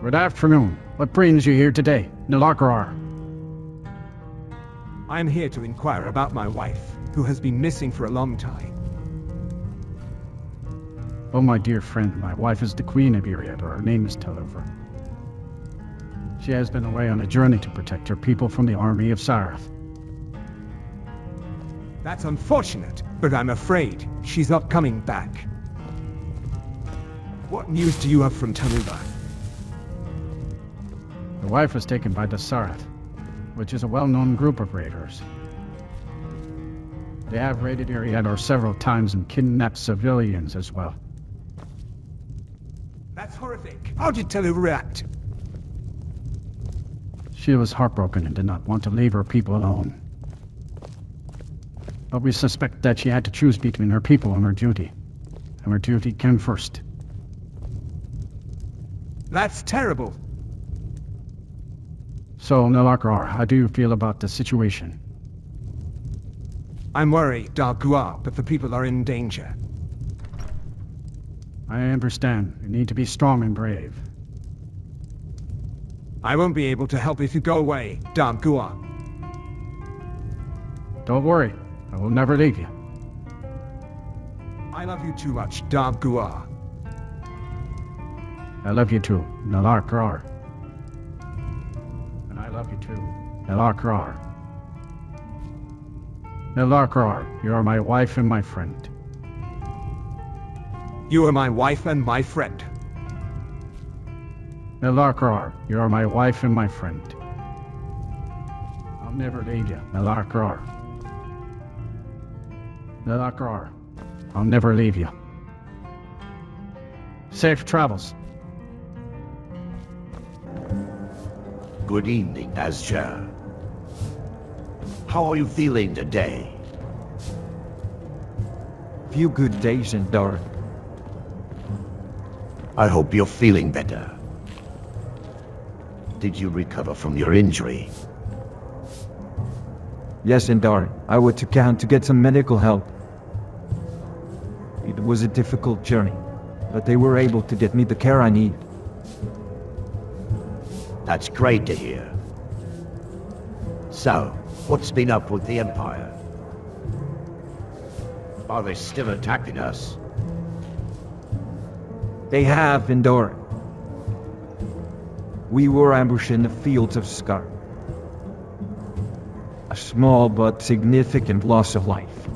Good afternoon. What brings you here today, Nilakrar? I am here to inquire about my wife, who has been missing for a long time. Oh, my dear friend, my wife is the Queen of Iriad, or her name is Telliver. She has been away on a journey to protect her people from the army of Sarath. That's unfortunate, but I'm afraid she's not coming back. What news do you have from Tanuba? The wife was taken by the Sarath, which is a well-known group of raiders. They have raided Iriad several times and kidnapped civilians as well. That's horrific. How did Tanuba react? She was heartbroken and did not want to leave her people alone. But we suspect that she had to choose between her people and her duty. And her duty came first. That's terrible. So, Nilakrar, how do you feel about the situation? I'm worried, Dargua, but the people are in danger. I understand. You need to be strong and brave. I won't be able to help if you go away, Dargua. Don't worry. I will never leave you. I love you too much, Dargua. I love you too, Nilakrar. And I love you too, Nilakrar. Nilakrar, you are my wife and my friend. You are my wife and my friend. Nilakrar, you are my wife and my friend. I'll never leave you, Nilakrar. Nilakrar, I'll never leave you. Safe travels. Good evening, Asger. How are you feeling today? Few good days in dark. I hope you're feeling better. Did you recover from your injury? Yes, in dark. I went to camp to get some medical help. It was a difficult journey, but they were able to get me the care I need. That's great to hear. So, what's been up with the Empire? Are they still attacking us? They have endured. We were ambushed in the fields of Skyrim. A small but significant loss of life.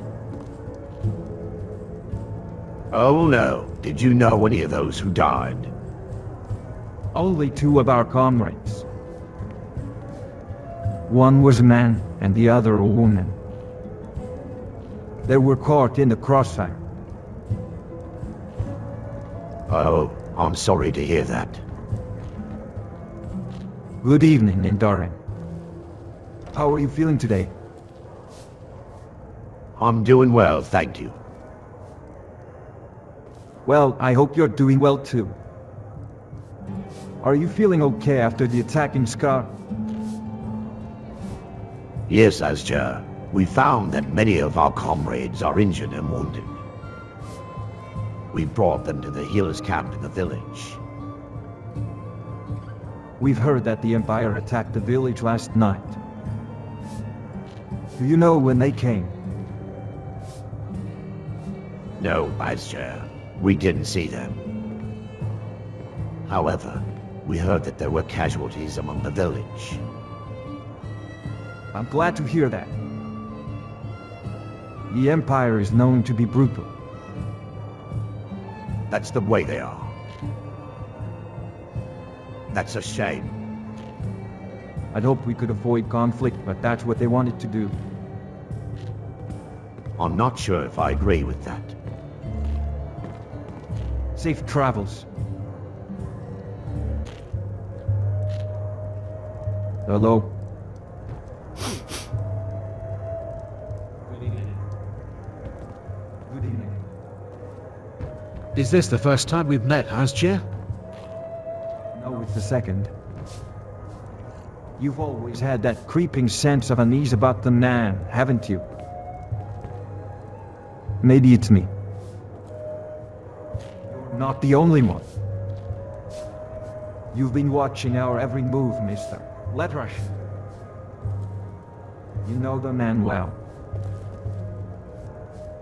Oh no, did you know any of those who died? Only two of our comrades. One was a man and the other a woman. They were caught in the crossfire. Oh, I'm sorry to hear that. Good evening, Indaren. How are you feeling today? I'm doing well, thank you. Well, I hope you're doing well too. Are you feeling okay after the attack in Scar? Yes, Asger. We found that many of our comrades are injured and wounded. We brought them to the healers' camp in the village. We've heard that the Empire attacked the village last night. Do you know when they came? No, Asger. We didn't see them. However, we heard that there were casualties among the village. I'm glad to hear that. The Empire is known to be brutal. That's the way they are. That's a shame. I'd hoped we could avoid conflict, but that's what they wanted to do. I'm not sure if I agree with that. Safe travels. Hello? Good evening. Is this the first time we've met, Asger? No, it's the second. You've always had that creeping sense of unease about the man, haven't you? Maybe it's me. You're not the only one. You've been watching our every move, Mr. Letrush. You know the man well.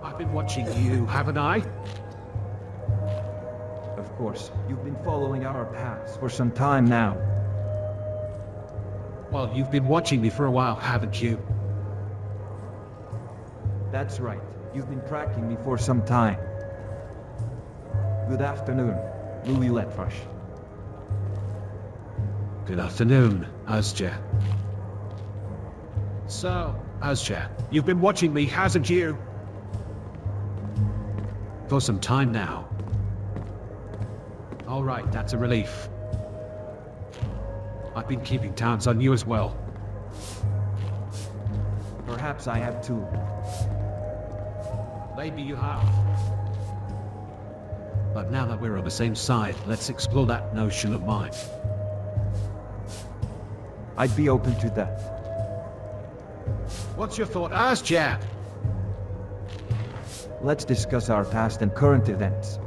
I've been watching you, haven't I? Of course, you've been following our paths for some time now. Well, you've been watching me for a while, haven't you? That's right. You've been tracking me for some time. Good afternoon, Louis Letrush. Good afternoon, Azja. So, Azja, you've been watching me, hasn't you? For some time now. Alright, that's a relief. I've been keeping tabs on you as well. Perhaps I have too. Maybe you have. But now that we're on the same side, let's explore that notion of mine. I'd be open to that. What's your thought, Azja? Let's discuss our past and current events.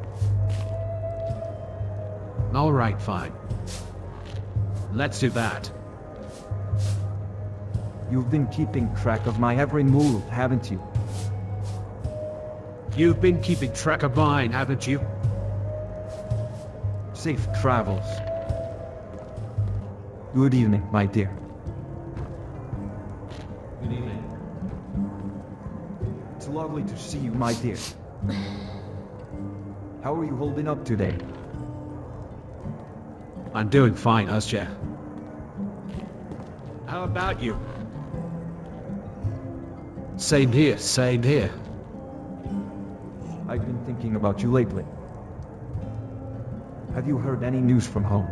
Alright, fine. Let's do that. You've been keeping track of my every move, haven't you? You've been keeping track of mine, haven't you? Safe travels. Good evening, my dear. Good evening. It's lovely to see you, my dear. How are you holding up today? I'm doing fine, Azja. How about you? Same here, same here. I've been thinking about you lately. Have you heard any news from home?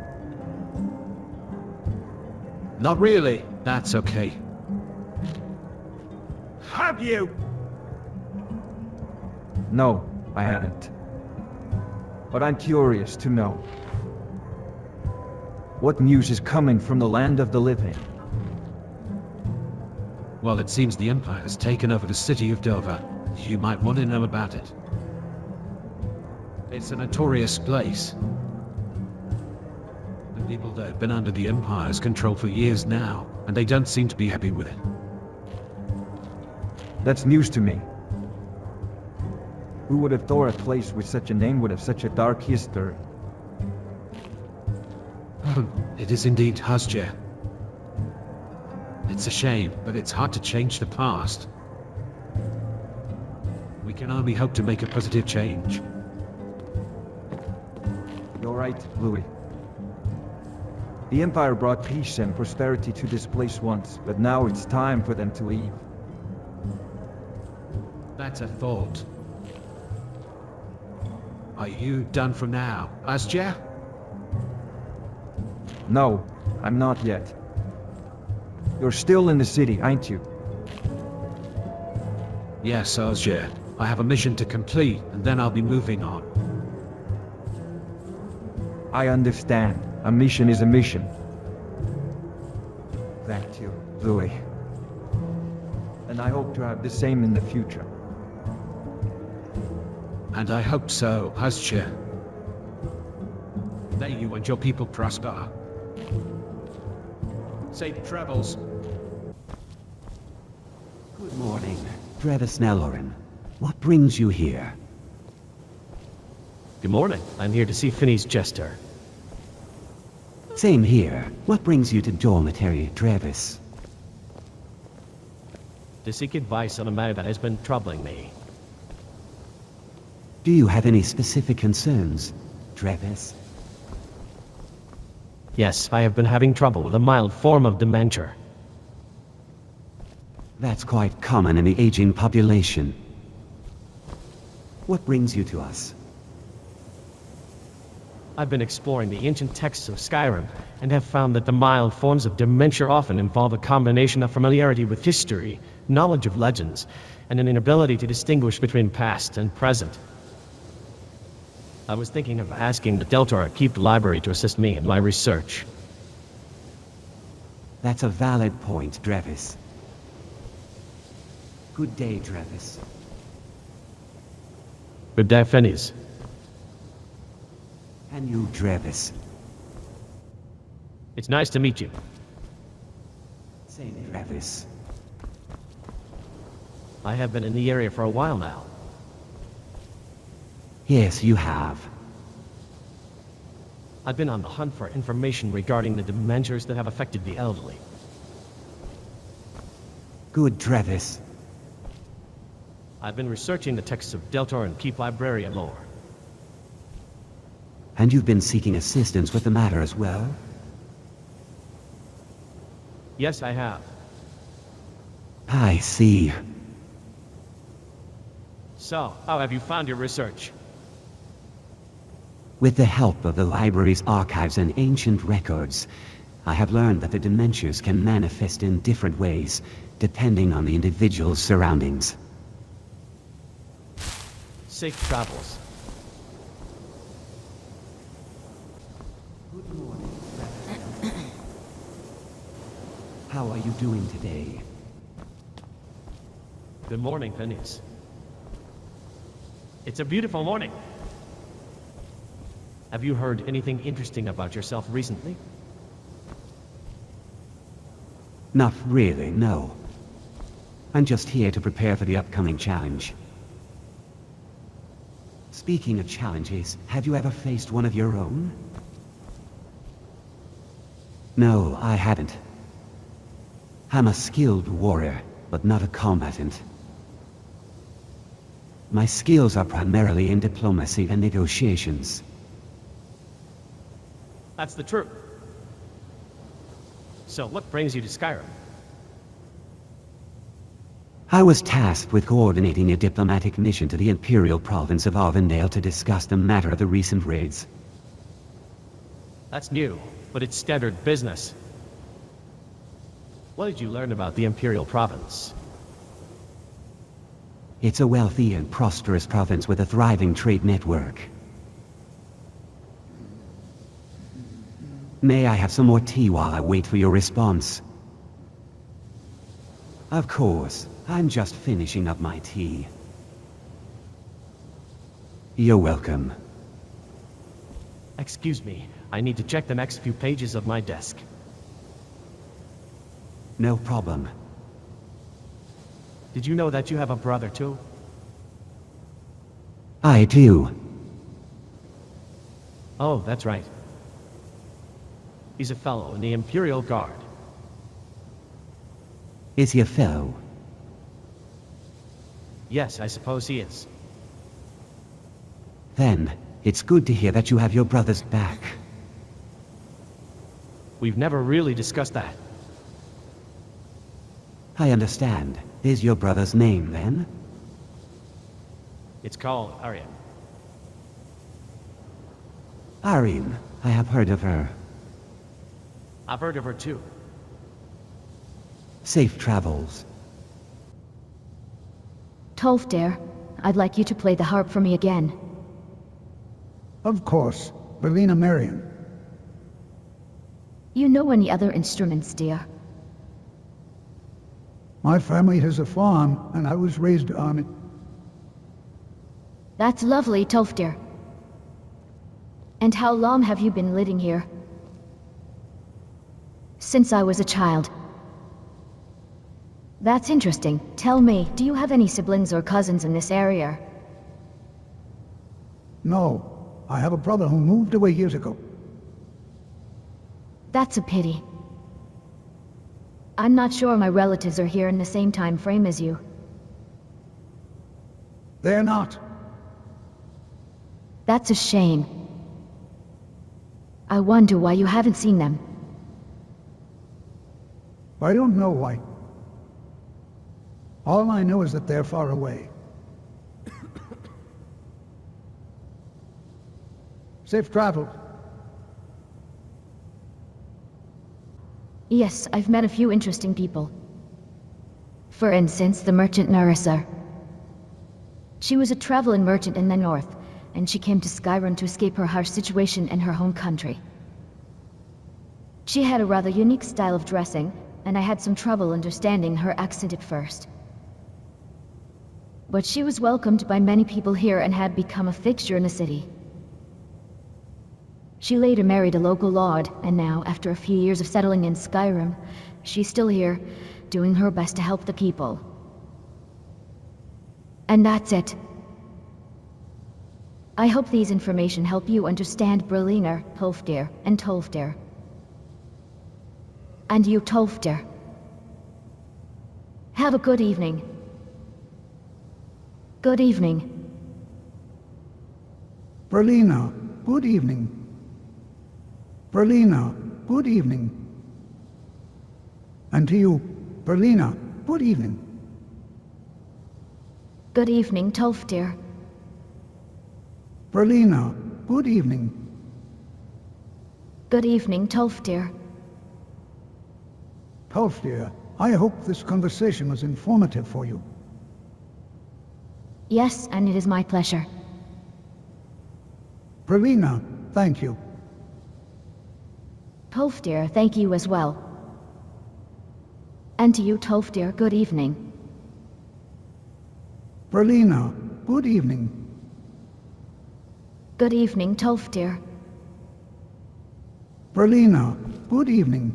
Not really. That's okay. Have you? No, I haven't. But I'm curious to know. What news is coming from the land of the living? Well, it seems the Empire has taken over the city of Dover. You might want to know about it. It's a notorious place. The people that have been under the Empire's control for years now, and they don't seem to be happy with it. That's news to me. Who would have thought a place with such a name would have such a dark history? It is indeed Azja. It's a shame, but it's hard to change the past. We can only hope to make a positive change. You're right, Louis. The Empire brought peace and prosperity to this place once, but now it's time for them to leave. That's a thought. Are you done for now, Azja? No, I'm not yet. You're still in the city, aren't you? Yes, Azja. I have a mission to complete, and then I'll be moving on. I understand. A mission is a mission. Thank you, Louis. And I hope to have the same in the future. And I hope so, Azja. May you and your people prosper. Safe travels. Good morning, Travis Nellorin. What brings you here? Good morning. I'm here to see Finney's jester. Same here. What brings you to Dormitory, Travis? To seek advice on a matter that has been troubling me. Do you have any specific concerns, Travis? Yes, I have been having trouble with a mild form of dementia. That's quite common in the aging population. What brings you to us? I've been exploring the ancient texts of Skyrim, and have found that the mild forms of dementia often involve a combination of familiarity with history, knowledge of legends, and an inability to distinguish between past and present. I was thinking of asking the Deltor Keep Library to assist me in my research. That's a valid point, Travis. Good day, Travis. Good day, Finney's. And you, Travis. It's nice to meet you. Same, Travis. I have been in the area for a while now. Yes, you have. I've been on the hunt for information regarding the dementias that have affected the elderly. Good, Travis. I've been researching the texts of Deltor and Keep Librarian lore. And you've been seeking assistance with the matter as well? Yes, I have. I see. So, how have you found your research? With the help of the library's archives and ancient records, I have learned that the dementias can manifest in different ways, depending on the individual's surroundings. Safe travels. Good morning. How are you doing today? Good morning, Phineas. It's a beautiful morning. Have you heard anything interesting about yourself recently? Not really, no. I'm just here to prepare for the upcoming challenge. Speaking of challenges, have you ever faced one of your own? No, I haven't. I'm a skilled warrior, but not a combatant. My skills are primarily in diplomacy and negotiations. That's the truth. So, what brings you to Skyrim? I was tasked with coordinating a diplomatic mission to the Imperial province of Arvindale to discuss the matter of the recent raids. That's new, but it's standard business. What did you learn about the Imperial province? It's a wealthy and prosperous province with a thriving trade network. May I have some more tea while I wait for your response? Of course. I'm just finishing up my tea. You're welcome. Excuse me, I need to check the next few pages of my desk. No problem. Did you know that you have a brother too? I do. Oh, that's right. He's a fellow in the Imperial Guard. Is he a fellow? Yes, I suppose he is. Then, it's good to hear that you have your brother's back. We've never really discussed that. I understand. Is your brother's name, then? It's called Arya. Arin. I have heard of her. I've heard of her too. Safe travels. Tolfdare, I'd like you to play the harp for me again. Of course. Belina Marion. You know any other instruments, dear? My family has a farm, and I was raised on it. That's lovely, Tolfdare. And how long have you been living here? Since I was a child. That's interesting. Tell me, do you have any siblings or cousins in this area? No, I have a brother who moved away years ago. That's a pity. I'm not sure my relatives are here in the same time frame as you. They're not. That's a shame. I wonder why you haven't seen them. I don't know why. All I know is that they're far away. Safe travel. Yes, I've met a few interesting people. For instance, the merchant Narissa. She was a traveling merchant in the north, and she came to Skyrim to escape her harsh situation in her home country. She had a rather unique style of dressing, and I had some trouble understanding her accent at first. But she was welcomed by many people here and had become a fixture in the city. She later married a local lord, and now, after a few years of settling in Skyrim, she's still here, doing her best to help the people. And that's it. I hope these information help you understand Berliner, Tolfdir, and Tolfdir. And you, Tolfdir. Have a good evening. Good evening. Berlina, good evening. Berlina, good evening. And to you, Berlina, good evening. Good evening, Tolfdir. Berlina, good evening. Good evening, Tolfdir. Tolfdir, I hope this conversation was informative for you. Yes, and it is my pleasure. Berlina, thank you. Tolfdir, thank you as well. And to you, Tolfdir, good evening. Berlina, good evening. Good evening, Tolfdir. Berlina, good evening.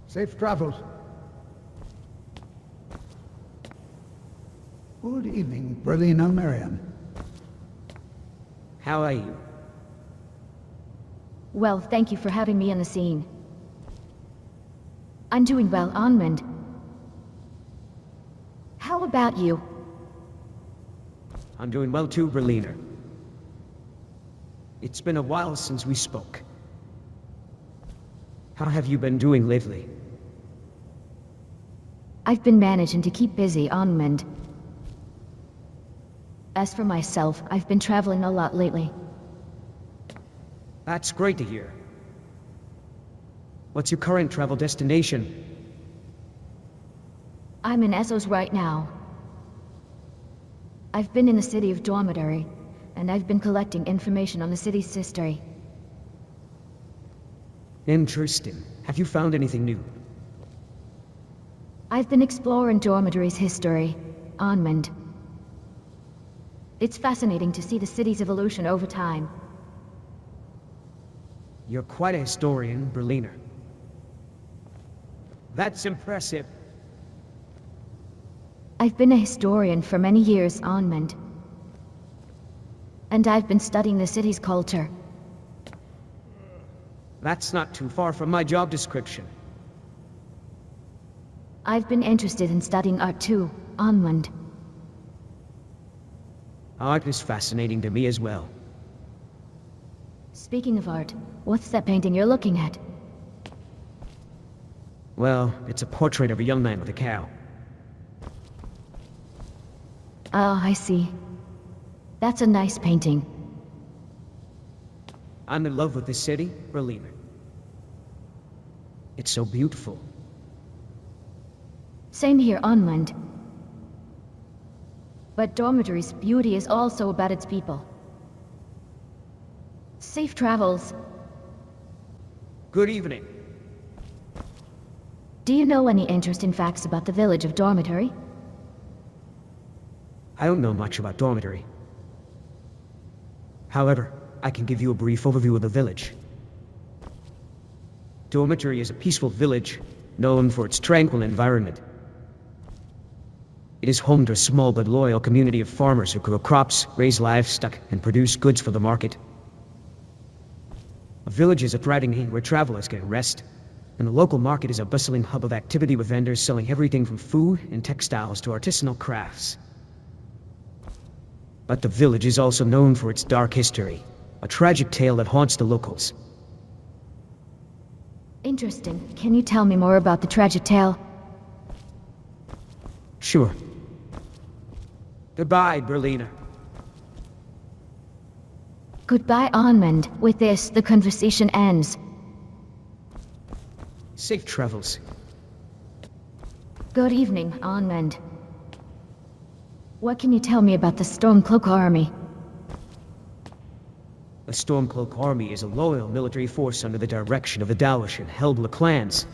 Safe travels. Good evening, Berlina Marian. How are you? Well, thank you for having me on the scene. I'm doing well, Onmund. How about you? I'm doing well too, Berliner. It's been a while since we spoke. How have you been doing lately? I've been managing to keep busy, Onmund. As for myself, I've been traveling a lot lately. That's great to hear. What's your current travel destination? I'm in Essos right now. I've been in the city of Dormitory, and I've been collecting information on the city's history. Interesting. Have you found anything new? I've been exploring Dormitory's history, Onmund. It's fascinating to see the city's evolution over time. You're quite a historian, Berliner. That's impressive. I've been a historian for many years, Onmund. And I've been studying the city's culture. That's not too far from my job description. I've been interested in studying art too, Onmund. Art is fascinating to me as well. Speaking of art, what's that painting you're looking at? Well, it's a portrait of a young man with a cow. Oh, I see. That's a nice painting. I'm in love with this city, Berliner. It's so beautiful. Same here, Onmund. But Dormitory's beauty is also about its people. Safe travels. Good evening. Do you know any interesting facts about the village of Dormitory? I don't know much about Dormitory. However, I can give you a brief overview of the village. Dormitory is a peaceful village, known for its tranquil environment. It is home to a small but loyal community of farmers who grow crops, raise livestock, and produce goods for the market. A village is a thriving inn where travelers get rest, and the local market is a bustling hub of activity with vendors selling everything from food and textiles to artisanal crafts. But the village is also known for its dark history, a tragic tale that haunts the locals. Interesting. Can you tell me more about the tragic tale? Sure. Goodbye, Berliner. Goodbye, Onmund. With this, the conversation ends. Safe travels. Good evening, Onmund. What can you tell me about the Stormcloak army? The Stormcloak army is a loyal military force under the direction of the Dalish and Helbla clans.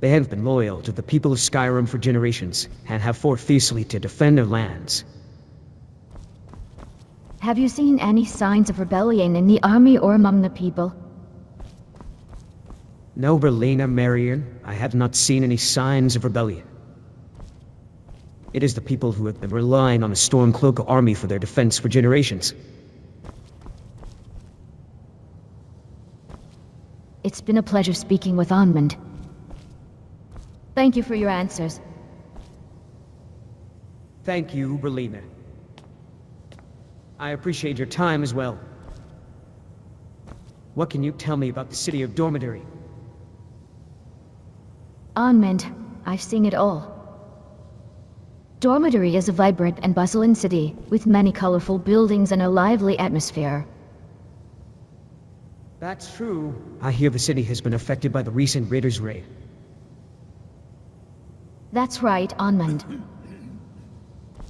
They have been loyal to the people of Skyrim for generations, and have fought fiercely to defend their lands. Have you seen any signs of rebellion in the army or among the people? No, Berlina, Marion. I have not seen any signs of rebellion. It is the people who have been relying on the Stormcloak army for their defense for generations. It's been a pleasure speaking with Onmund. Thank you for your answers. Thank you, Berlina. I appreciate your time as well. What can you tell me about the city of Dormitory? Onmund, I've seen it all. Dormitory is a vibrant and bustling city, with many colorful buildings and a lively atmosphere. That's true. I hear the city has been affected by the recent Raiders' raid. That's right, Onmund.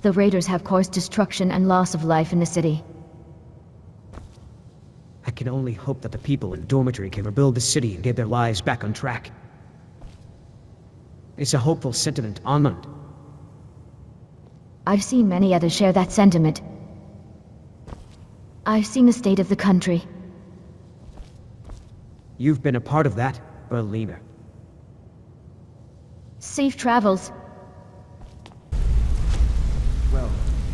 The raiders have caused destruction and loss of life in the city. I can only hope that the people in Dormitory can rebuild the city and get their lives back on track. It's a hopeful sentiment, Onmund. I've seen many others share that sentiment. I've seen the state of the country. You've been a part of that, Berlina. Safe travels. Well,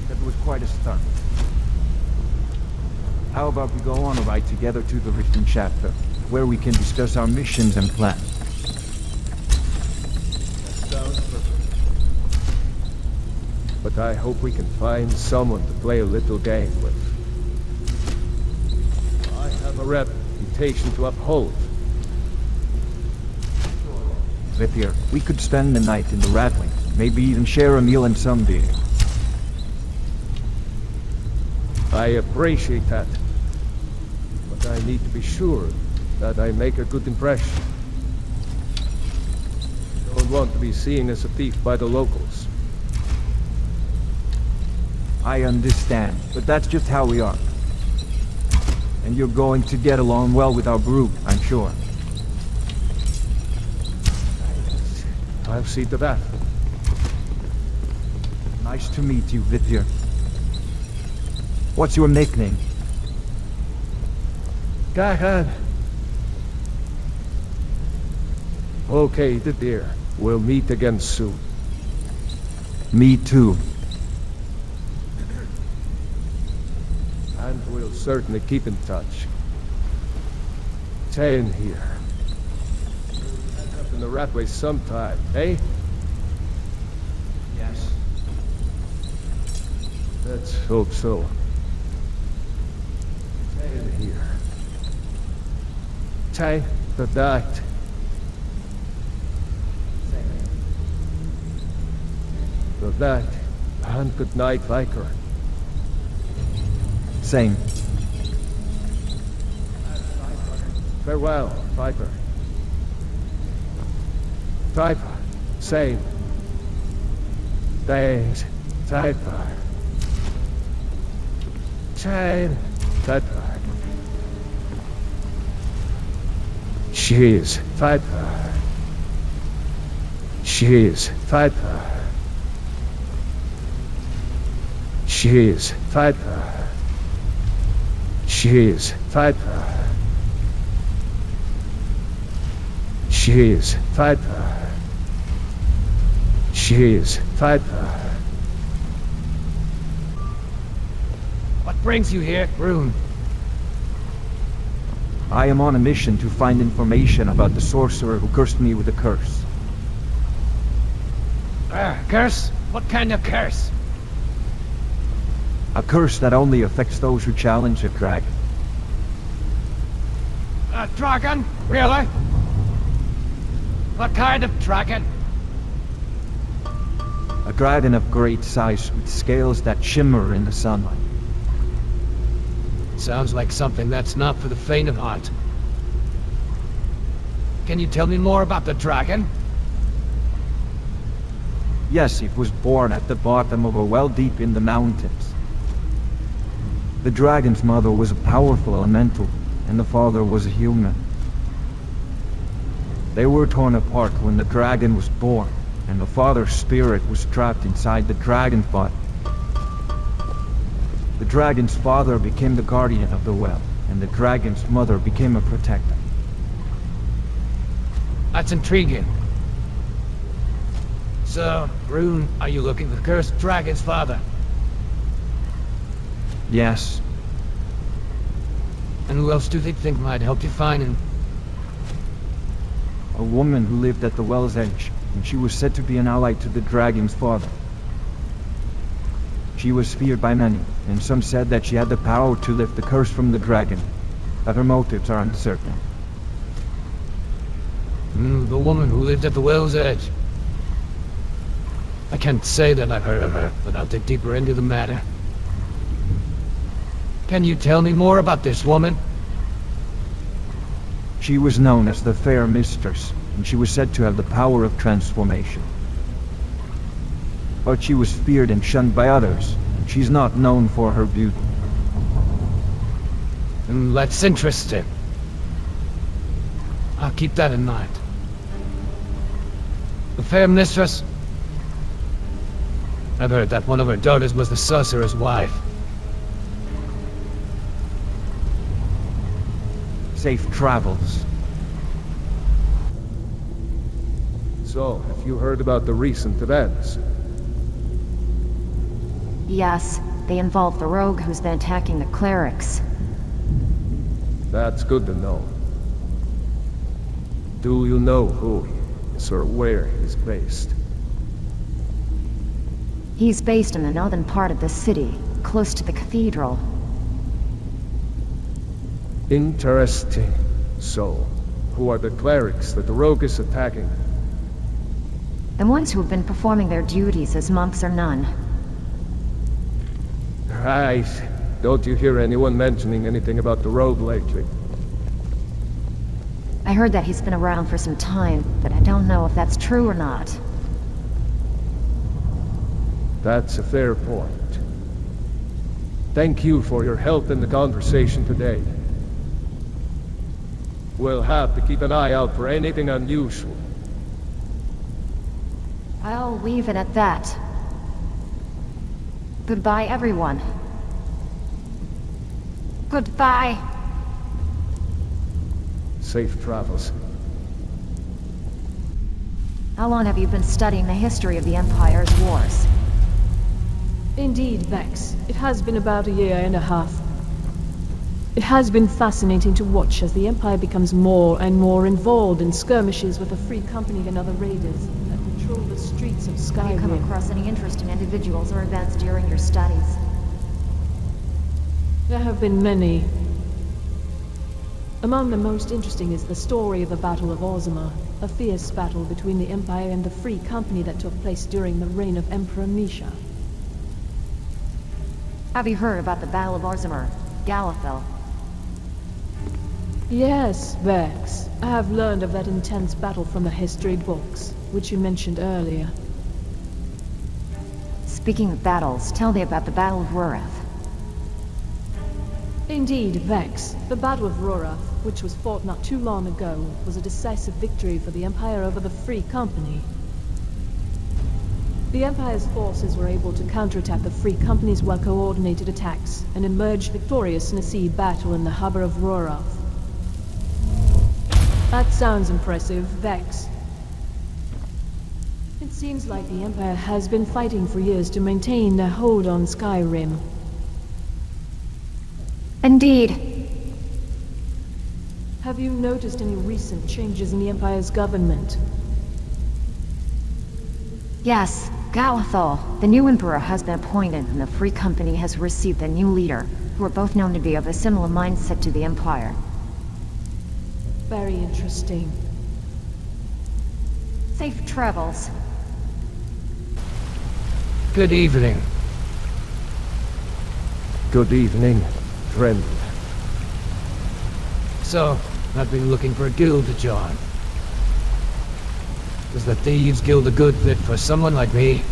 that was quite a start. How about we go on a ride together to the Rift chapter, where we can discuss our missions and plans? Sounds perfect. But I hope we can find someone to play a little game with. I have a reputation to uphold. Vithier, we could spend the night in the Ratwing, maybe even share a meal and some beer. I appreciate that. But I need to be sure that I make a good impression. I don't want to be seen as a thief by the locals. I understand, but that's just how we are. And you're going to get along well with our group, I'm sure. I'll see to that. Nice to meet you, Vithier. What's your nickname? Gahan. Okay, the dear. We'll meet again soon. Me too. And we'll certainly keep in touch. Stay in here. We'll end up in the Ratway sometime, eh? Yes. Let's hope so. Stay in here. Stay the night. Good night, and good night, Viker. Same. Farewell, Viper. Viper, same. Thanks, Viper. Same, Viper. Cheers, Viper. Cheers, Viper. Cheers, Viper. Cheers, Viper. Cheers, Viper. Cheers, Viper. What brings you here, Rune? I am on a mission to find information about the sorcerer who cursed me with a curse. Curse? What kind of curse? A curse that only affects those who challenge a dragon. A dragon? Really? What kind of dragon? A dragon of great size with scales that shimmer in the sunlight. Sounds like something that's not for the faint of heart. Can you tell me more about the dragon? Yes, it was born at the bottom of a well deep in the mountains. The dragon's mother was a powerful elemental, and the father was a human. They were torn apart when the dragon was born, and the father's spirit was trapped inside the dragon's body. The dragon's father became the guardian of the well, and the dragon's mother became a protector. That's intriguing. So, Rune, are you looking for the cursed dragon's father? Yes, And who else do they think might help you find him? a woman who lived at the well's edge, and she was said to be an ally to the dragon's father. She was feared by many, and some said that she had the power to lift the curse from the dragon, but her motives are uncertain. The woman who lived at the well's edge. I can't say that I've heard of her, but I'll dig deeper into the matter. Can you tell me more about this woman? She was known as the Fair Mistress, and she was said to have the power of transformation. But she was feared and shunned by others, and she's not known for her beauty. That's interesting. I'll keep that in mind. The Fair Mistress? I've heard that one of her daughters was the sorcerer's wife. Safe travels. So, have you heard about the recent events? Yes, they involve the rogue who's been attacking the clerics. That's good to know. Do you know who he is or where he's based? He's based in the northern part of the city, close to the cathedral. Interesting. So, who are the clerics that the rogue is attacking? The ones who have been performing their duties as monks or nun. Right. Don't you hear anyone mentioning anything about the rogue lately? I heard that he's been around for some time, but I don't know if that's true or not. That's a fair point. Thank you for your help in the conversation today. We'll have to keep an eye out for anything unusual. I'll leave it at that. Goodbye, everyone. Goodbye. Safe travels. How long have you been studying the history of the Empire's wars? Indeed, Vex. It has been about a year and a half. It has been fascinating to watch as the Empire becomes more and more involved in skirmishes with the Free Company and other raiders that patrol the streets of Skyrim. Have you come across any interesting individuals or events during your studies? There have been many. Among the most interesting is the story of the Battle of Orzammar, a fierce battle between the Empire and the Free Company that took place during the reign of Emperor Misha. Have you heard about the Battle of Orzammar, Galithel? Yes, Vex. I have learned of that intense battle from the history books, which you mentioned earlier. Speaking of battles, tell me about the Battle of Rurath. Indeed, Vex. The Battle of Rurath, which was fought not too long ago, was a decisive victory for the Empire over the Free Company. The Empire's forces were able to counterattack the Free Company's well-coordinated attacks, and emerged victorious in a sea battle in the harbor of Rurath. That sounds impressive, Vex. It seems like the Empire has been fighting for years to maintain their hold on Skyrim. Indeed. Have you noticed any recent changes in the Empire's government? Yes, Galithol, the new Emperor, has been appointed, and the Free Company has received a new leader, who are both known to be of a similar mindset to the Empire. Very interesting. Safe travels. Good evening. Good evening, friend. So, I've been looking for a guild to join. Is the Thieves Guild a good fit for someone like me?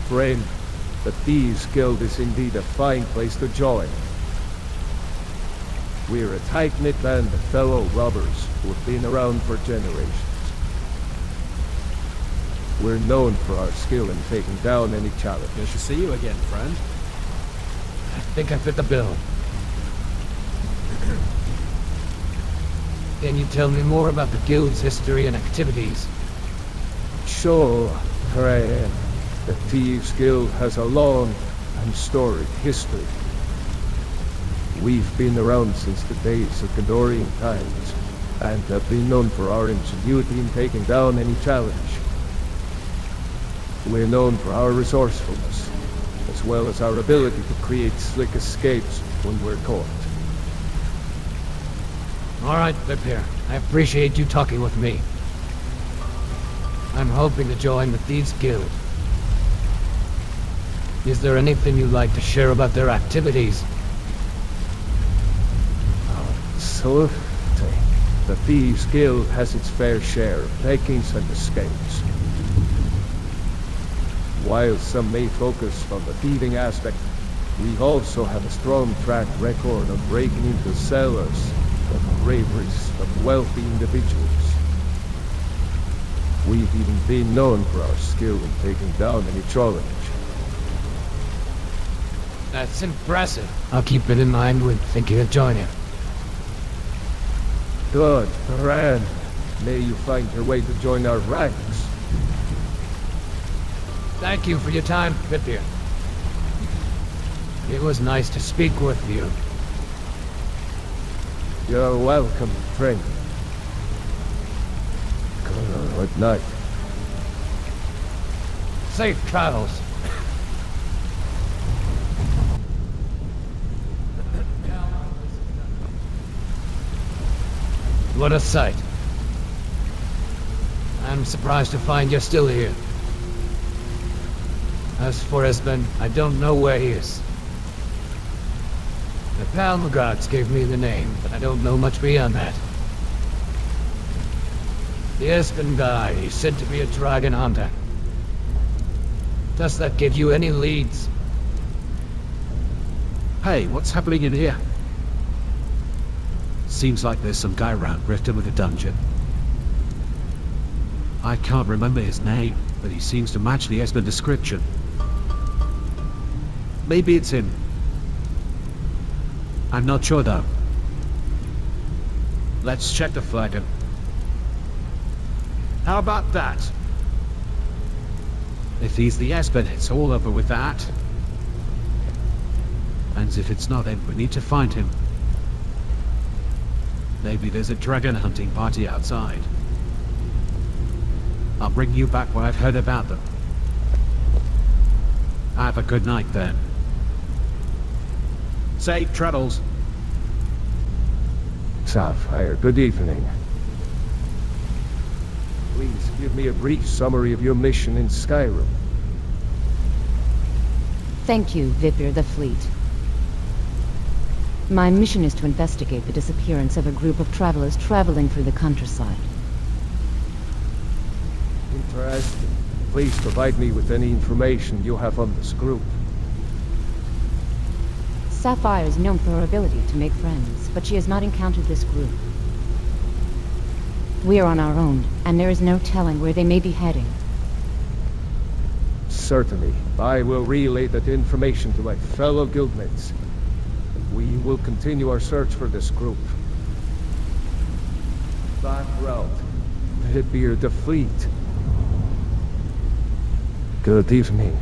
Friend, the Thieves Guild is indeed a fine place to join. We're a tight-knit band of fellow robbers who have been around for generations. We're known for our skill in taking down any challenge. Good to see you again, friend. I think I fit the bill. Can you tell me more about the guild's history and activities? Sure, Fran. The Thieves Guild has a long and storied history. We've been around since the days of Gondorian times, and have been known for our ingenuity in taking down any challenge. We're known for our resourcefulness, as well as our ability to create slick escapes when we're caught. All right, Vipir. I appreciate you talking with me. I'm hoping to join the Thieves Guild. Is there anything you'd like to share about their activities? Absolutely. The Thieves Guild has its fair share of takings and escapes. While some may focus on the thieving aspect, we also have a strong track record of breaking into cellars of braveries of wealthy individuals. We've even been known for our skill in taking down any challenge. That's impressive. I'll keep it in mind when thinking of joining. Good, Rand. May you find your way to join our ranks. Thank you for your time, Vipir. It was nice to speak with you. You're welcome, friend. Good night. Safe travels. What a sight. I'm surprised to find you're still here. As for Esben, I don't know where he is. The Palmer gods gave me the name, but I don't know much beyond that. The Esben guy, he's said to be a dragon hunter. Does that give you any leads? Hey, what's happening in here? Seems like there's some guy round drifting with a dungeon. I can't remember his name, but he seems to match the Esben description. Maybe it's him. I'm not sure though. Let's check the flagon. How about that? If he's the Esben, it's all over with that. And if it's not him, we need to find him. Maybe there's a dragon hunting party outside. I'll bring you back when I've heard about them. Have a good night then. Safe travels. Sapphire, good evening. Please give me a brief summary of your mission in Skyrim. Thank you, Vipir the Fleet. My mission is to investigate the disappearance of a group of travelers traveling through the countryside. Interesting. Please provide me with any information you have on this group. Sapphire is known for her ability to make friends, but she has not encountered this group. We are on our own, and there is no telling where they may be heading. Certainly. I will relay that information to my fellow guildmates. We will continue our search for this group. That route. Vipir the Fleet. Good evening.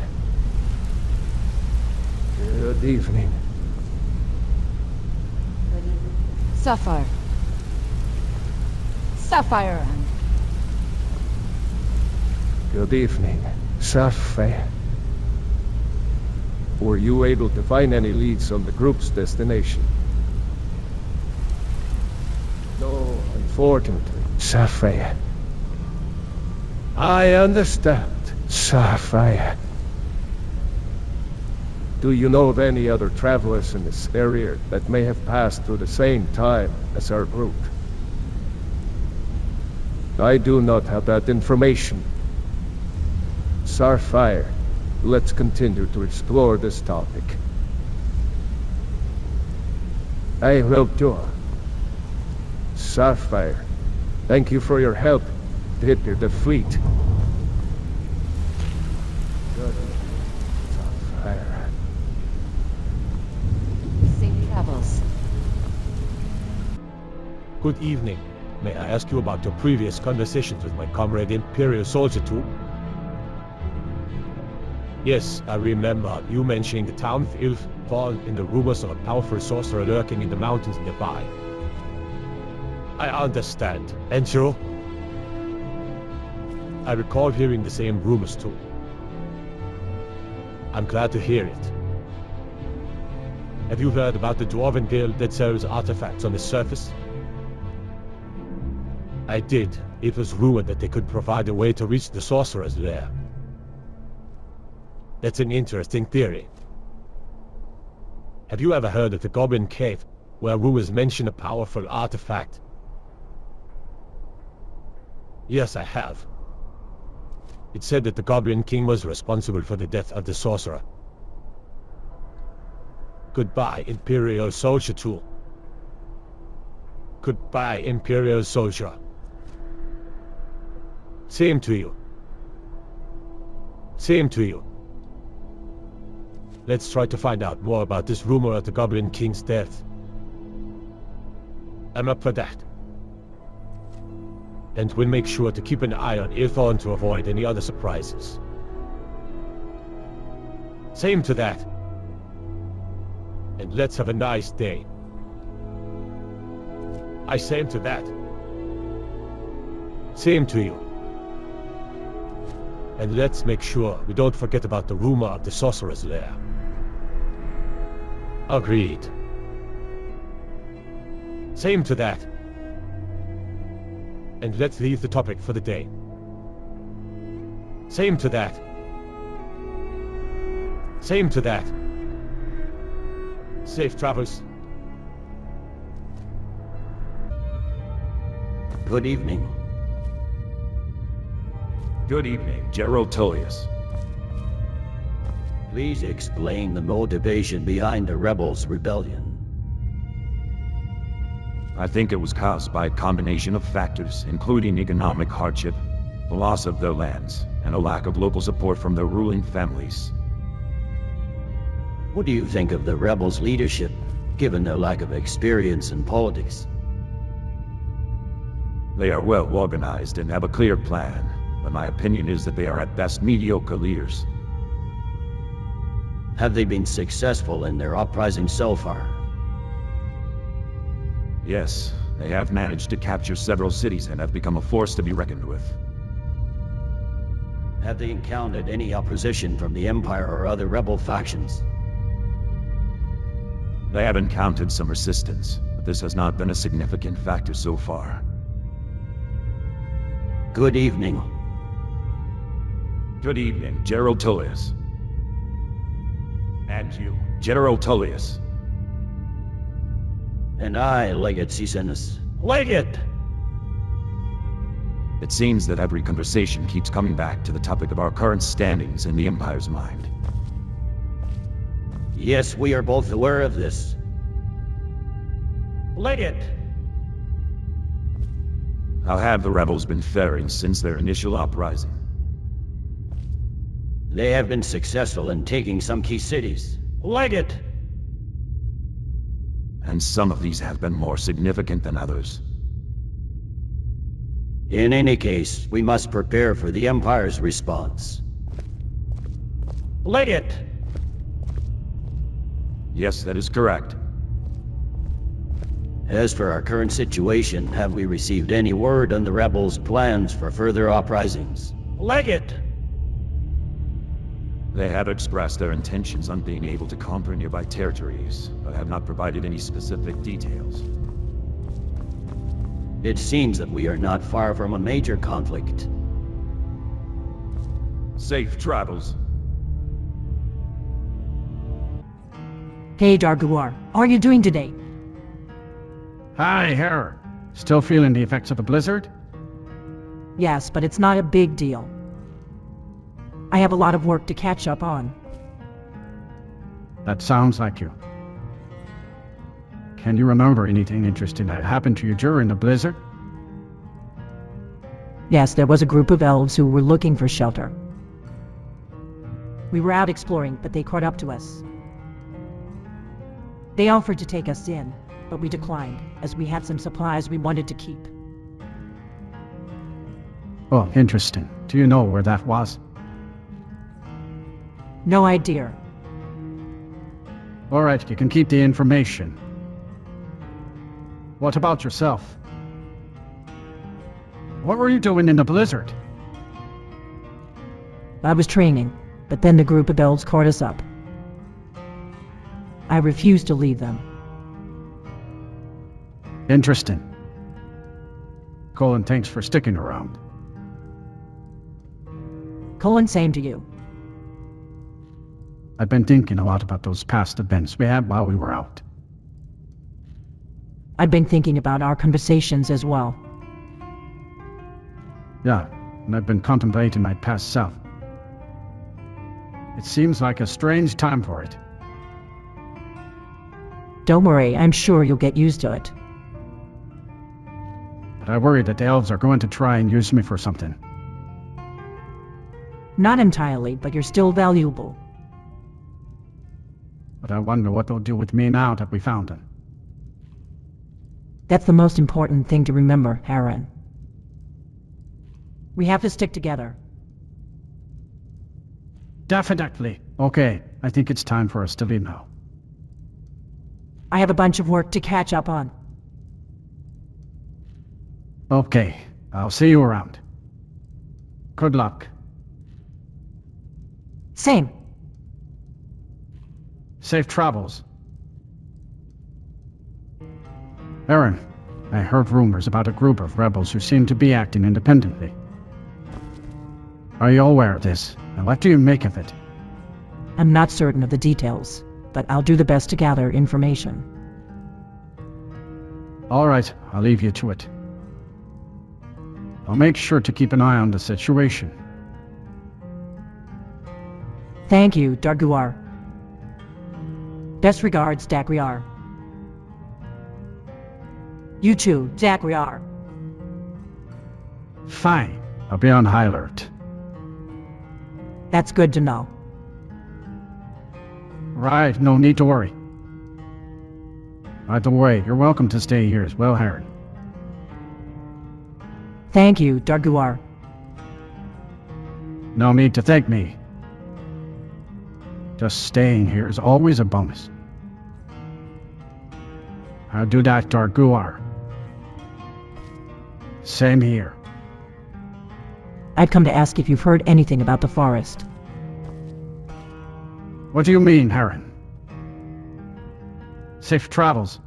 Good evening. Sapphire. Sapphire and... Good evening, Sapphire. Were you able to find any leads on the group's destination? No, unfortunately, Sapphire. I understand, Sapphire. Do you know of any other travelers in this area that may have passed through the same time as our group? I do not have that information. Sapphire, let's continue to explore this topic. I will do. Sapphire, thank you for your help, Vipir the Fleet. Good evening. May I ask you about your previous conversations with my comrade Imperial Soldier 2? Yes, I remember you mentioning the town of Ilfval and the rumors of a powerful sorcerer lurking in the mountains nearby. I understand. And you? I recall hearing the same rumors too. I'm glad to hear it. Have you heard about the Dwarven Guild that sells artifacts on the surface? I did. It was rumored that they could provide a way to reach the sorcerer's lair. That's an interesting theory. Have you ever heard of the Goblin Cave, where rumors mention a powerful artifact? Yes, I have. It said that the Goblin King was responsible for the death of the sorcerer. Goodbye, Imperial Soldier Tool. Goodbye, Imperial Soldier. Same to you. Same to you. Let's try to find out more about this rumor of the Goblin King's death. I'm up for that. And we'll make sure to keep an eye on Ilthorn to avoid any other surprises. Same to that. And let's have a nice day. I same to that. Same to you. And let's make sure we don't forget about the rumor of the sorcerer's lair. Agreed. Same to that. And let's leave the topic for the day. Same to that. Same to that. Safe travels. Good evening. Good evening, Gerald Tullius. Please explain the motivation behind the rebels' rebellion. I think it was caused by a combination of factors, including economic hardship, the loss of their lands, and a lack of local support from their ruling families. What do you think of the rebels' leadership, given their lack of experience in politics? They are well organized and have a clear plan, but my opinion is that they are at best mediocre leaders. Have they been successful in their uprising so far? Yes, they have managed to capture several cities and have become a force to be reckoned with. Have they encountered any opposition from the Empire or other rebel factions? They have encountered some resistance, but this has not been a significant factor so far. Good evening. Good evening, Gerald Tullius. And you, General Tullius. And I, Legate Cisenus. Legate! It seems that every conversation keeps coming back to the topic of our current standings in the Empire's mind. Yes, we are both aware of this. Legate! How have the rebels been faring since their initial uprising? They have been successful in taking some key cities. Legate! And some of these have been more significant than others. In any case, we must prepare for the Empire's response. Legate! Yes, that is correct. As for our current situation, have we received any word on the rebels' plans for further uprisings? Legate! They have expressed their intentions on being able to conquer nearby territories, but have not provided any specific details. It seems that we are not far from a major conflict. Safe travels. Hey Darguar, how are you doing today? Hi, Hera. Still feeling the effects of the blizzard? Yes, but it's not a big deal. I have a lot of work to catch up on. That sounds like you. Can you remember anything interesting that happened to you during the blizzard? Yes, there was a group of elves who were looking for shelter. We were out exploring, but they caught up to us. They offered to take us in, but we declined, as we had some supplies we wanted to keep. Oh, interesting. Do you know where that was? No idea. All right, you can keep the information. What about yourself? What were you doing in the blizzard? I was training, but then the group of elves caught us up. I refused to leave them. Interesting. Colin, thanks for sticking around. Colin, same to you. I've been thinking a lot about those past events we had while we were out. I've been thinking about our conversations as well. Yeah, and I've been contemplating my past self. It seems like a strange time for it. Don't worry, I'm sure you'll get used to it. But I worry that the elves are going to try and use me for something. Not entirely, but you're still valuable. But I wonder what they'll do with me now that we found them. That's the most important thing to remember, Aaron. We have to stick together. Definitely. Okay, I think it's time for us to leave now. I have a bunch of work to catch up on. Okay, I'll see you around. Good luck. Same. Safe travels. Aaron, I heard rumors about a group of rebels who seem to be acting independently. Are you aware of this, and what do you make of it? I'm not certain of the details, but I'll do the best to gather information. All right, I'll leave you to it. I'll make sure to keep an eye on the situation. Thank you, Darguar. Best regards, Dagriar. You too, Dagriar. Fine, I'll be on high alert. That's good to know. Right, no need to worry. By the way, you're welcome to stay here as well, Aaron. Thank you, Darguar. No need to thank me. Just staying here is always a bonus. I'll do that, Darguar. Same here. I'd come to ask if you've heard anything about the forest. What do you mean, Aaron? Safe travels.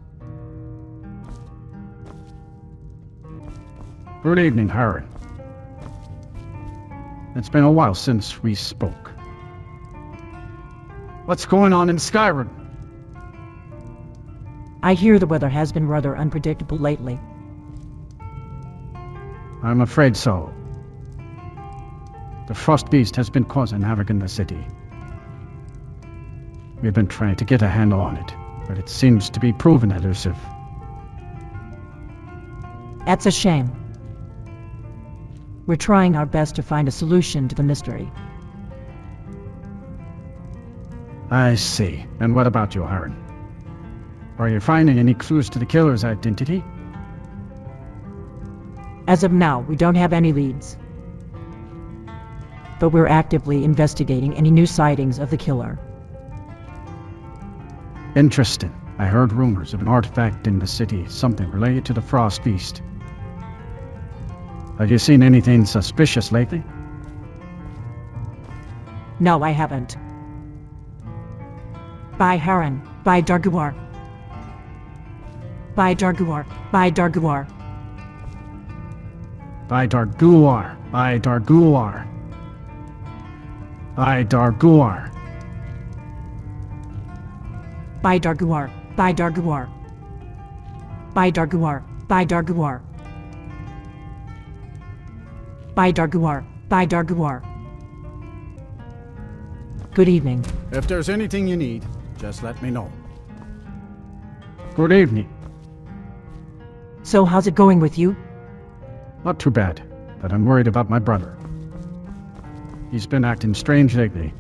Good evening, Aaron. It's been a while since we spoke. What's going on in Skyrim? I hear the weather has been rather unpredictable lately. I'm afraid so. The Frost Beast has been causing havoc in the city. We've been trying to get a handle on it, but it seems to be proven elusive. That's a shame. We're trying our best to find a solution to the mystery. I see. And what about you, Aaron? Are you finding any clues to the killer's identity? As of now, we don't have any leads. But we're actively investigating any new sightings of the killer. Interesting. I heard rumors of an artifact in the city, something related to the Frost Beast. Have you seen anything suspicious lately? No, I haven't. Bye, Haran. Bye, Darguar. Bye, Darguar. Bye, Darguar. By Darguar. By Darguar. By Darguar. Bye, Darguar. Bye, Darguar. Bye, Darguar. Bye, Darguar. Bye, Darguar. Bye, Darguar. Good evening. If there's anything you need, just let me know. Good evening. So how's it going with you? Not too bad, but I'm worried about my brother. He's been acting strange lately.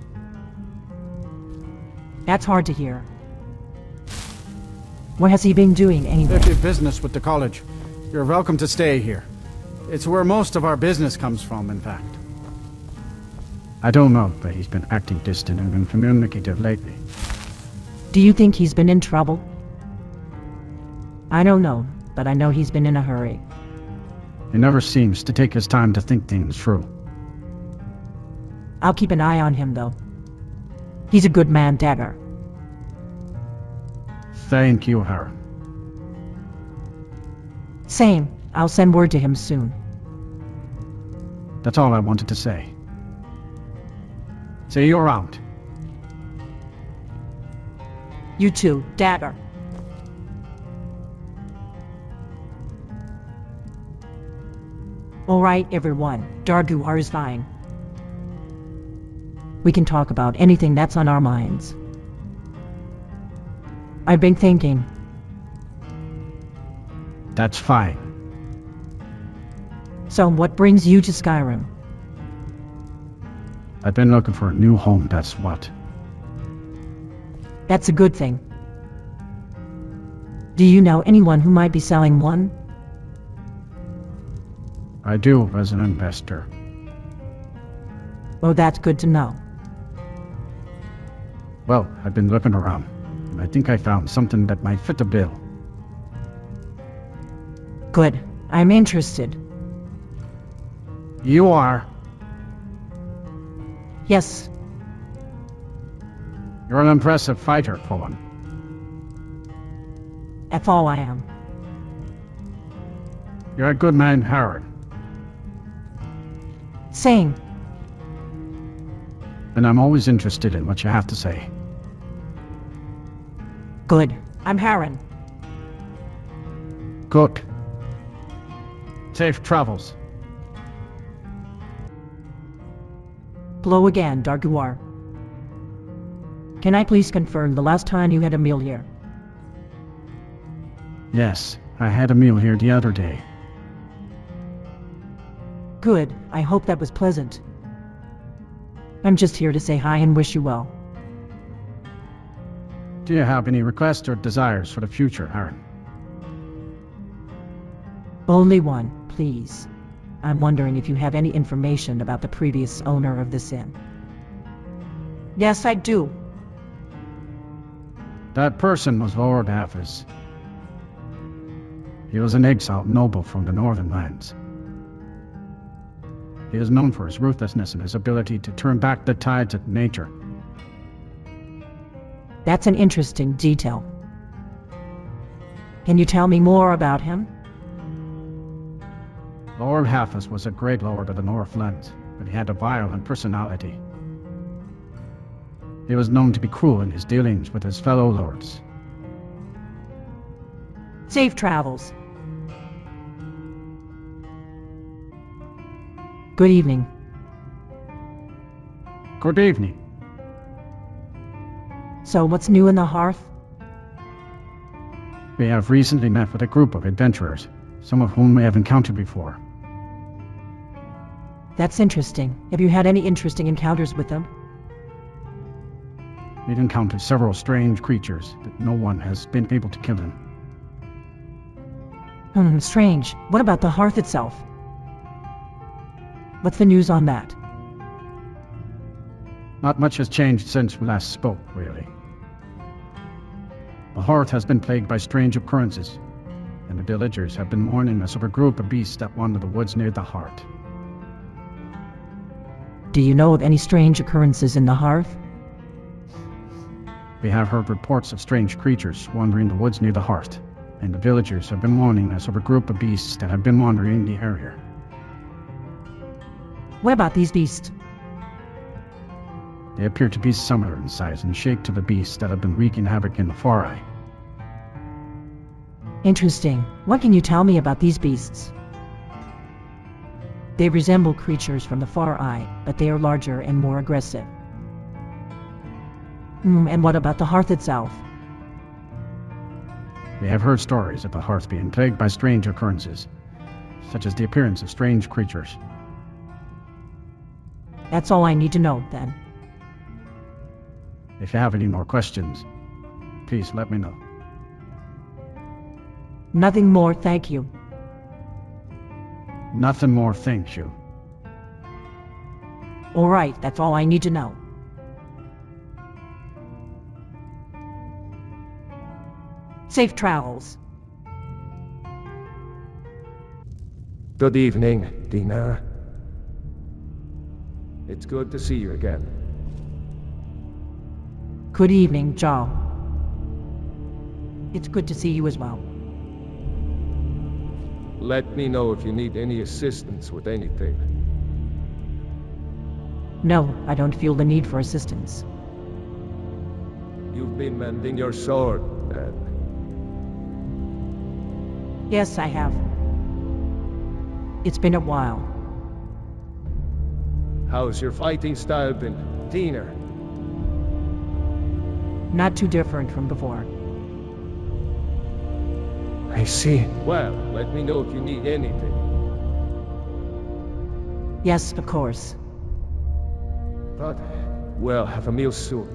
That's hard to hear. What has he been doing anyway? If you have business with the college, you're welcome to stay here. It's where most of our business comes from, in fact. I don't know, but he's been acting distant and uncommunicative lately. Do you think he's been in trouble? I don't know, but I know he's been in a hurry. He never seems to take his time to think things through. I'll keep an eye on him, though. He's a good man, Dagger. Thank you, Aaron. Same. I'll send word to him soon. That's all I wanted to say. See you around. You too, Dagger. Alright, everyone. Darguar is fine. We can talk about anything that's on our minds. I've been thinking. That's fine. So what brings you to Skyrim? I've been looking for a new home, that's what. That's a good thing. Do you know anyone who might be selling one? I do, as an investor. Oh, that's good to know. Well, I've been looking around, and I think I found something that might fit the bill. Good. I'm interested. You are? Yes. You're an impressive fighter, Poem. That's all I am. You're a good man, Howard. Same. And I'm always interested in what you have to say. Good. I'm Harren. Good. Safe travels. Blow again, Darguar. Can I please confirm the last time you had a meal here? Yes, I had a meal here the other day. Good. I hope that was pleasant. I'm just here to say hi and wish you well. Do you have any requests or desires for the future, Aaron? Only one, please. I'm wondering if you have any information about the previous owner of this inn. Yes, I do. That person was Lord Hafiz. He was an exiled noble from the northern lands. He is known for his ruthlessness and his ability to turn back the tides of nature. That's an interesting detail. Can you tell me more about him? Lord Hafiz was a great lord of the Northlands, but he had a violent personality. He was known to be cruel in his dealings with his fellow lords. Safe travels. Good evening. Good evening. So what's new in the hearth? We have recently met with a group of adventurers, some of whom we have encountered before. That's interesting. Have you had any interesting encounters with them? We've encountered several strange creatures, but no one has been able to kill them. Strange. What about the hearth itself? What's the news on that? Not much has changed since we last spoke, really. The hearth has been plagued by strange occurrences, and the villagers have been warning us of a group of beasts that wander the woods near the hearth. Do you know of any strange occurrences in the hearth? We have heard reports of strange creatures wandering the woods near the hearth, and the villagers have been warning us of a group of beasts that have been wandering in the area. What about these beasts? They appear to be similar in size and shape to the beasts that have been wreaking havoc in the Far Eye. Interesting. What can you tell me about these beasts? They resemble creatures from the Far Eye, but they are larger and more aggressive. And what about the hearth itself? We have heard stories of the hearth being plagued by strange occurrences, such as the appearance of strange creatures. That's all I need to know, then. If you have any more questions, please let me know. Nothing more, thank you. Nothing more, thank you. All right, that's all I need to know. Safe travels. Good evening, Dina. It's good to see you again. Good evening, Jarl. It's good to see you as well. Let me know if you need any assistance with anything. No, I don't feel the need for assistance. You've been mending your sword, then. Yes, I have. It's been a while. How's your fighting style been, Dina? Not too different from before. I see. Well, let me know if you need anything. Yes, of course. But we'll have a meal soon.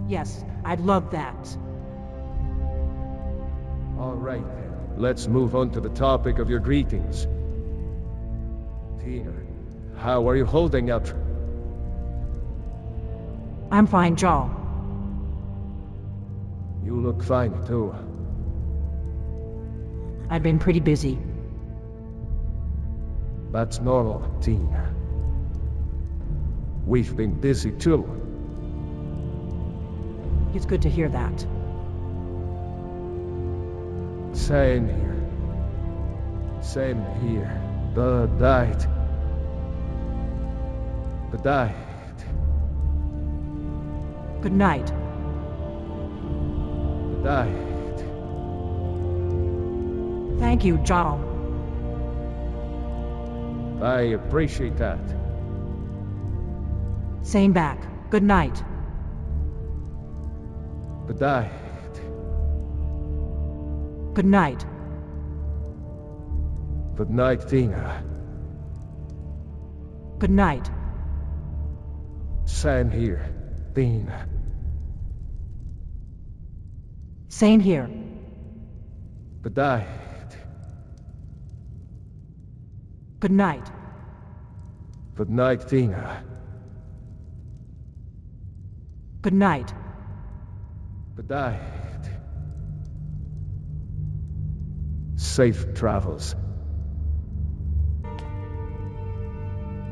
Yes, I'd love that. All right, then. Let's move on to the topic of your greetings. Tina, how are you holding up? I'm fine, Jarl. You look fine, too. I've been pretty busy. That's normal, Tina. We've been busy, too. It's good to hear that. Same here. Same here. But died. But died. Good night. But died. Thank you, Jarl. I appreciate that. Same back. Good night. But died. Good night. Good night, Tina. Good night. Same here, Tina. Same here. But died. Good night. Good night, Tina. Good night. But died. Safe travels.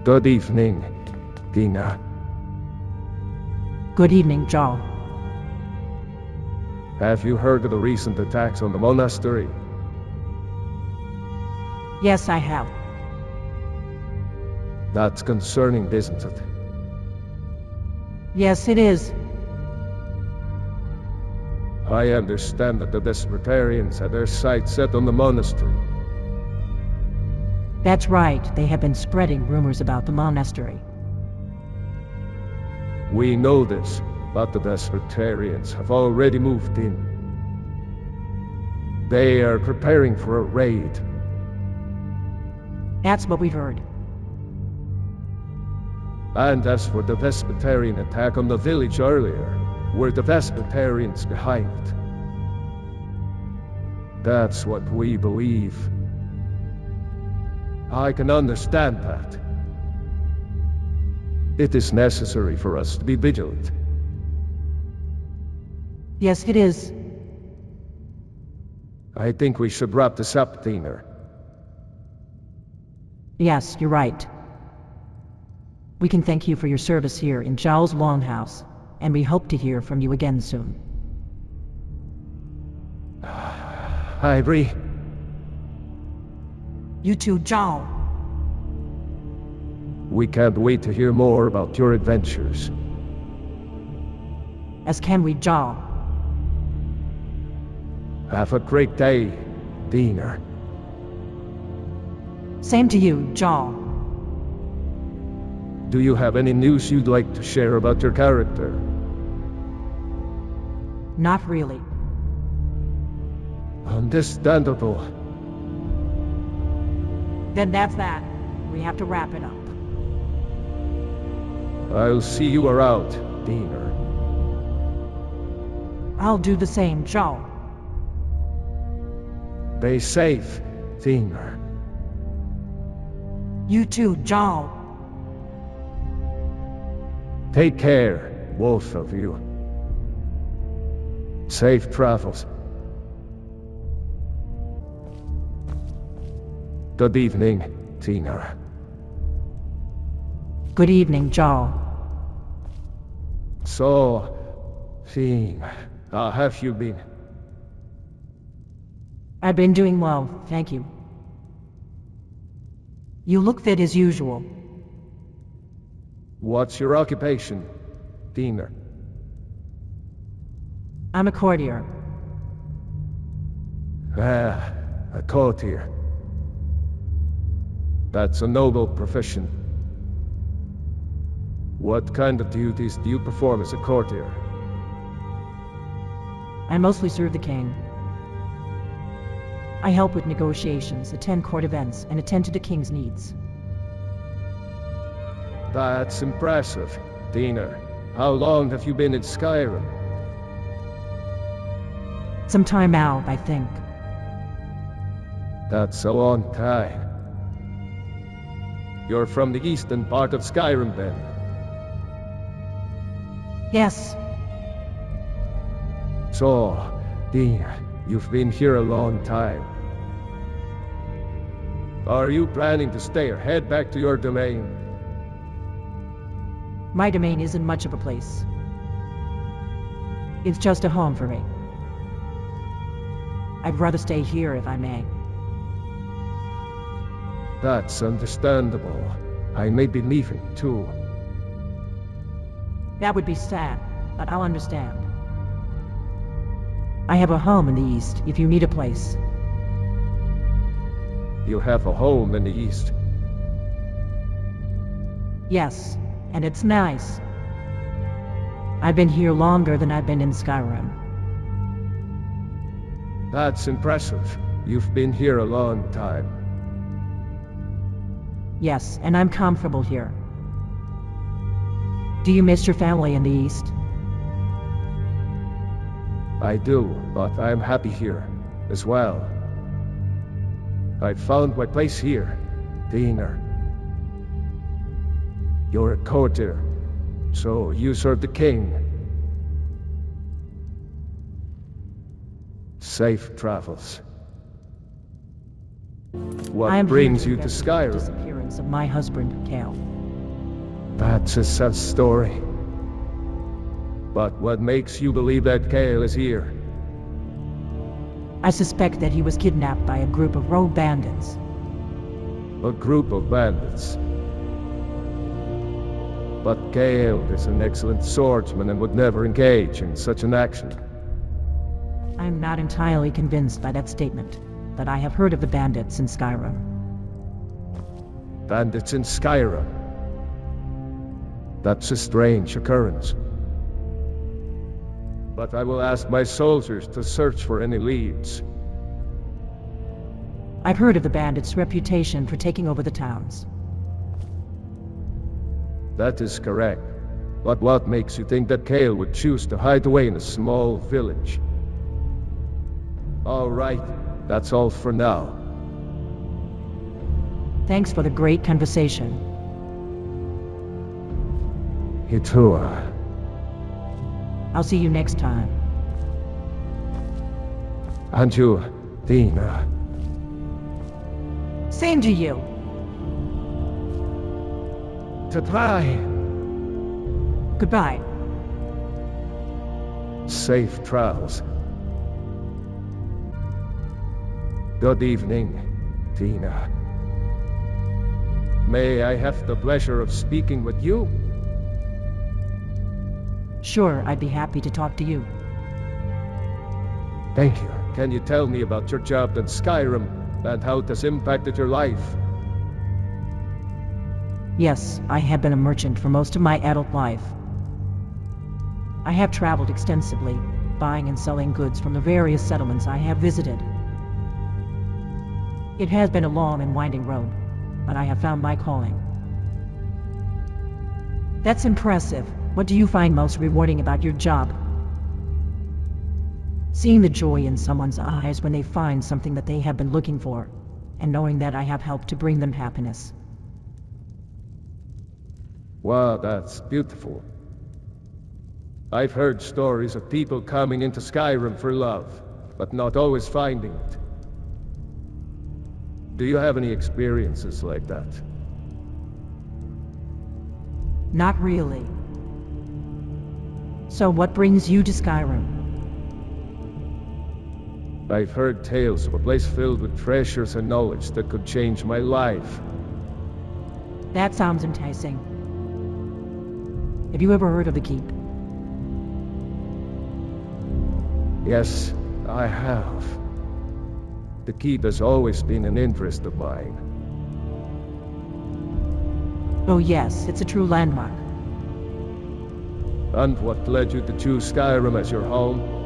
Good evening, Tina. Good evening, Jarl. Have you heard of the recent attacks on the monastery? Yes, I have. That's concerning, isn't it? Yes, it is. I understand that the Despertarians had their sights set on the monastery. That's right. They have been spreading rumors about the monastery. We know this, but the Despertarians have already moved in. They are preparing for a raid. That's what we've heard. And as for the Vespertarian attack on the village earlier, were the Vespertarians behind? That's what we believe. I can understand that. It is necessary for us to be vigilant. Yes, it is. I think we should wrap this up, Tina. Yes, you're right. We can thank you for your service here in Jarl's Longhouse, and we hope to hear from you again soon. I agree. You too, Jarl. We can't wait to hear more about your adventures. As can we, Jarl. Have a great day, Tina. Same to you, Jarl. Do you have any news you'd like to share about your character? Not really. Understandable. Then that's that. We have to wrap it up. I'll see you around, Tina. I'll do the same, Jarl. Stay safe, Tina. You too, Jarl. Take care, both of you. Safe travels. Good evening, Tina. Good evening, Jarl. So, Tina, how have you been? I've been doing well, thank you. You look fit as usual. What's your occupation, Tina? I'm a courtier. Ah, a courtier. That's a noble profession. What kind of duties do you perform as a courtier? I mostly serve the king. I help with negotiations, attend court events, and attend to the king's needs. That's impressive, Tina. How long have you been in Skyrim? Some time out, I think. That's a long time. You're from the eastern part of Skyrim, then? Yes. So, Tina, you've been here a long time. Are you planning to stay or head back to your domain? My domain isn't much of a place. It's just a home for me. I'd rather stay here if I may. That's understandable. I may be leaving, too. That would be sad, but I'll understand. I have a home in the east if you need a place. You have a home in the east. Yes, and it's nice. I've been here longer than I've been in Skyrim. That's impressive. You've been here a long time. Yes, and I'm comfortable here. Do you miss your family in the east? I do, but I'm happy here, as well. I found my place here, Tina. You're a courtier, so you serve the king. Safe travels. What brings you to Skyrim? The disappearance of my husband, Kale. That's a sad story. But what makes you believe that Kale is here? I suspect that he was kidnapped by a group of rogue bandits. A group of bandits. But Kale is an excellent swordsman and would never engage in such an action. I'm not entirely convinced by that statement, but I have heard of the bandits in Skyrim. Bandits in Skyrim? That's a strange occurrence. But I will ask my soldiers to search for any leads. I've heard of the bandits' reputation for taking over the towns. That is correct. But what makes you think that Kale would choose to hide away in a small village? All right, that's all for now. Thanks for the great conversation. You too. I'll see you next time. And you, Tina. Same to you. To try. Goodbye. Safe travels. Good evening, Tina. May I have the pleasure of speaking with you? Sure, I'd be happy to talk to you. Thank you. Can you tell me about your job in Skyrim and how it has impacted your life? Yes, I have been a merchant for most of my adult life. I have traveled extensively, buying and selling goods from the various settlements I have visited. It has been a long and winding road, but I have found my calling. That's impressive. What do you find most rewarding about your job? Seeing the joy in someone's eyes when they find something that they have been looking for, and knowing that I have helped to bring them happiness. Wow, that's beautiful. I've heard stories of people coming into Skyrim for love, but not always finding it. Do you have any experiences like that? Not really. So what brings you to Skyrim? I've heard tales of a place filled with treasures and knowledge that could change my life. That sounds enticing. Have you ever heard of the Keep? Yes, I have. The Keep has always been an interest of mine. Oh yes, it's a true landmark. And what led you to choose Skyrim as your home?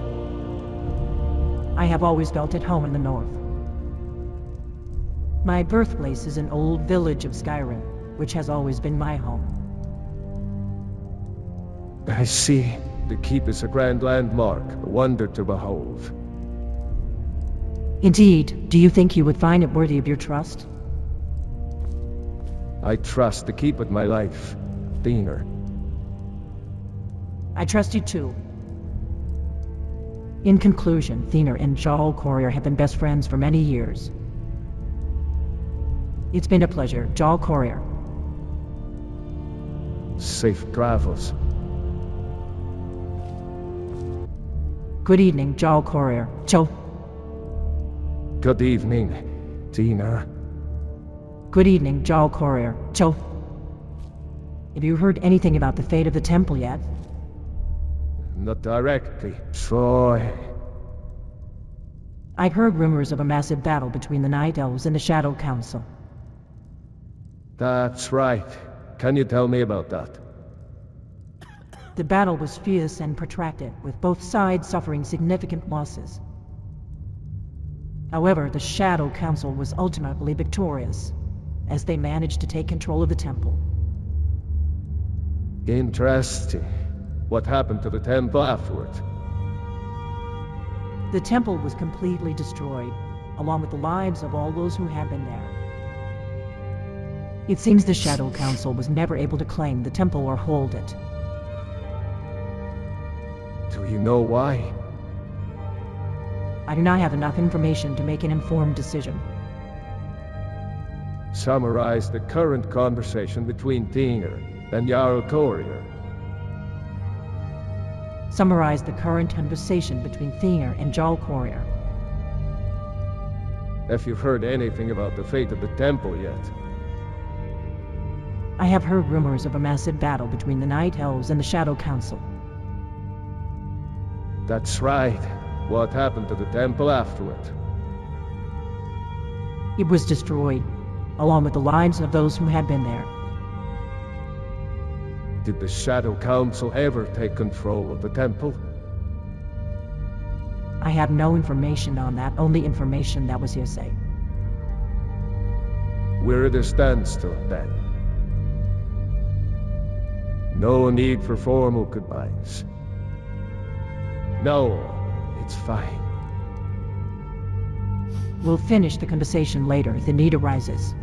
I have always felt at home in the north. My birthplace is an old village of Skyrim, which has always been my home. I see. The Keep is a grand landmark, a wonder to behold. Indeed. Do you think you would find it worthy of your trust? I trust the Keep with my life, Diener. I trust you too. In conclusion, Diener and Jarl Courier have been best friends for many years. It's been a pleasure, Jarl Courier. Safe travels. Good evening, Jarl Courier. Cho. Good evening, Diener. Good evening, Jarl Courier. Cho. Have you heard anything about the fate of the temple yet? Not directly. Troy. I've heard rumors of a massive battle between the Night Elves and the Shadow Council. That's right. Can you tell me about that? The battle was fierce and protracted, with both sides suffering significant losses. However, the Shadow Council was ultimately victorious, as they managed to take control of the temple. Interesting. What happened to the temple afterward? The temple was completely destroyed, along with the lives of all those who had been there. It seems the Shadow Council was never able to claim the temple or hold it. Do you know why? I do not have enough information to make an informed decision. Summarize the current conversation between Diener and Jarl Courier. Summarize the current conversation between Diener and Jarl Courier. If you've heard anything about the fate of the temple yet. I have heard rumors of a massive battle between the Night Elves and the Shadow Council. That's right. What happened to the temple afterward? It was destroyed, along with the lives of those who had been there. Did the Shadow Council ever take control of the temple? I have no information on that, only information that was hearsay. We're at a standstill then. No need for formal goodbyes. No, it's fine. We'll finish the conversation later if the need arises.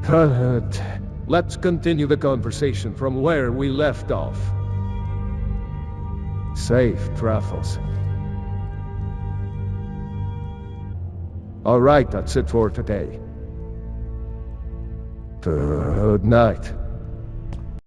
Good. Let's continue the conversation from where we left off. Safe travels. All right, that's it for today. Good night.